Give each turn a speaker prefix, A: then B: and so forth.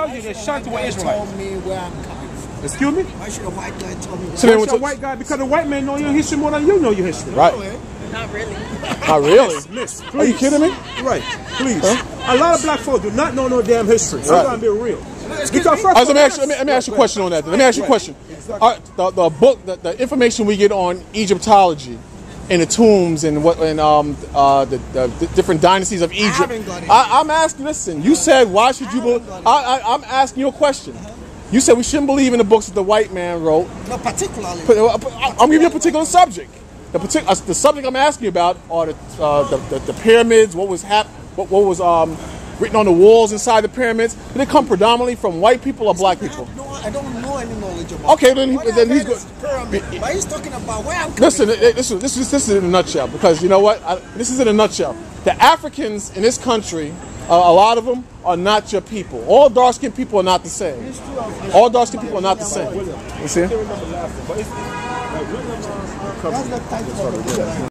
A: tell you that Shanti were Israelites.
B: Told me where I'm coming from.
A: Excuse me?
B: Why should a white guy tell me?
A: So why should a white guy? Because the white man know your history more than you know your history.
C: Right.
D: Not really.
C: Not really?
A: Miss, please.
C: Are you kidding me?
A: Right. Please.
C: Huh?
A: A lot of black folks do not know no damn history. So I'm going to be real. Because
C: first, let me ask you a question on that. Let me ask you a question. The book, the information we get on Egyptology and the tombs and the different dynasties of Egypt. I'm asking. Listen, you said why should you believe? I'm asking you a question. You said we shouldn't believe in the books that the white man wrote.
B: No, particularly.
C: I'm giving you a particular subject. The subject I'm asking you about are the pyramids. What was written on the walls inside the pyramids? Did they come predominantly from white people or black people?
B: I don't know any knowledge about.
C: Okay, then he's good.
B: But he's talking about where I'm coming
C: Listen, this is in a nutshell, because you know what? This is in a nutshell. The Africans in this country, a lot of them are not your people. All dark-skinned people are not the same. All dark-skinned people are not the same. You see?